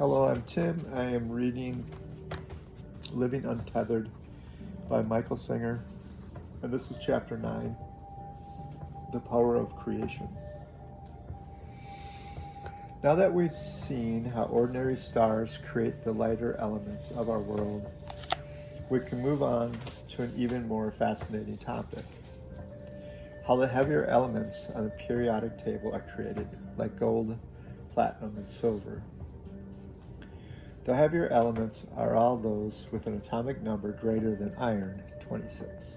Hello, I'm Tim. I am reading Living Untethered by Michael Singer, and this is Chapter 9, The Power of Creation. Now that we've seen how ordinary stars create the lighter elements of our world, we can move on to an even more fascinating topic: how the heavier elements on the periodic table are created, like gold, platinum, and silver. The heavier elements are all those with an atomic number greater than iron, 26.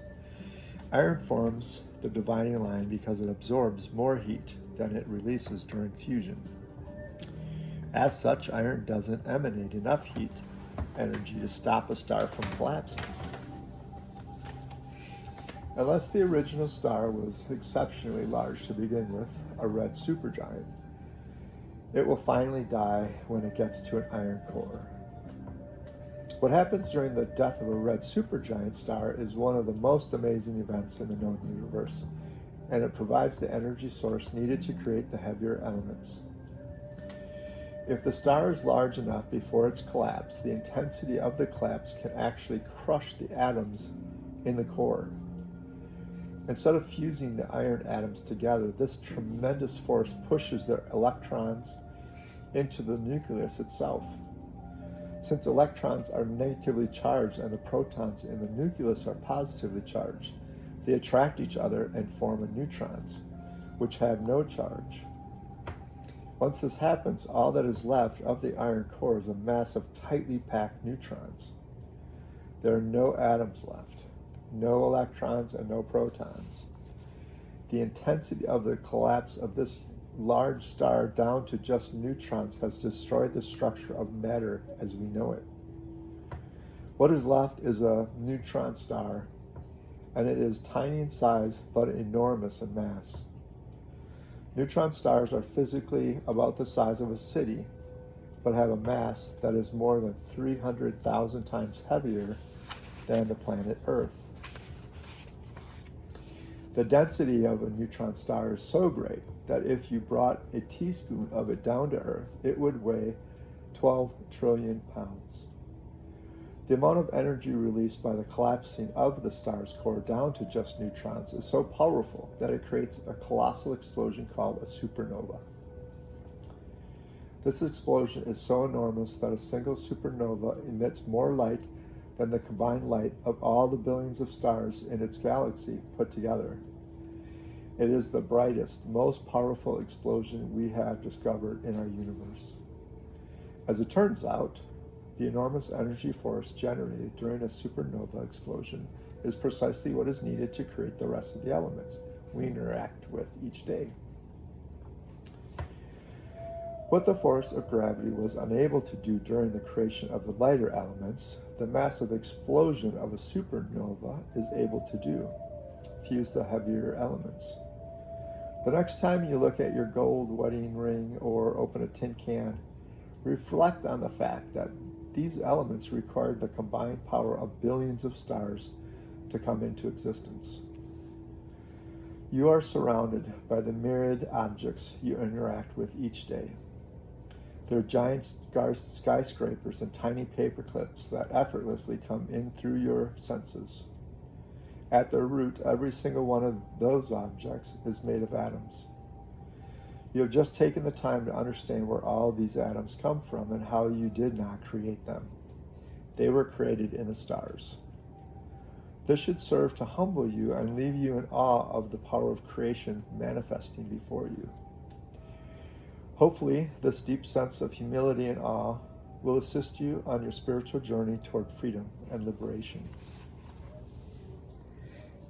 Iron forms the dividing line because it absorbs more heat than it releases during fusion. As such, iron doesn't emanate enough heat energy to stop a star from collapsing. Unless the original star was exceptionally large to begin with, a red supergiant, it will finally die when it gets to an iron core. What happens during the death of a red supergiant star is one of the most amazing events in the known universe, and it provides the energy source needed to create the heavier elements. If the star is large enough before its collapse, the intensity of the collapse can actually crush the atoms in the core. Instead of fusing the iron atoms together, this tremendous force pushes their electrons into the nucleus itself. Since electrons are negatively charged and the protons in the nucleus are positively charged, they attract each other and form neutrons, which have no charge. Once this happens, all that is left of the iron core is a mass of tightly packed neutrons. There are no atoms left, no electrons, and no protons. The intensity of the collapse of this large star down to just neutrons has destroyed the structure of matter as we know it. What is left is a neutron star, and it is tiny in size but enormous in mass. Neutron stars are physically about the size of a city, but have a mass that is more than 300,000 times heavier than the planet Earth. The density of a neutron star is so great that if you brought a teaspoon of it down to Earth, it would weigh 12 trillion pounds. The amount of energy released by the collapsing of the star's core down to just neutrons is so powerful that it creates a colossal explosion called a supernova. This explosion is so enormous that a single supernova emits more light than the combined light of all the billions of stars in its galaxy put together. It is the brightest, most powerful explosion we have discovered in our universe. As it turns out, the enormous energy force generated during a supernova explosion is precisely what is needed to create the rest of the elements we interact with each day. What the force of gravity was unable to do during the creation of the lighter elements, the massive explosion of a supernova is able to do: fuse the heavier elements. The next time you look at your gold wedding ring or open a tin can, reflect on the fact that these elements required the combined power of billions of stars to come into existence. You are surrounded by the myriad objects you interact with each day. There are giant skyscrapers and tiny paper clips that effortlessly come in through your senses. At their root, every single one of those objects is made of atoms. You have just taken the time to understand where all these atoms come from and how you did not create them. They were created in the stars. This should serve to humble you and leave you in awe of the power of creation manifesting before you. Hopefully, this deep sense of humility and awe will assist you on your spiritual journey toward freedom and liberation.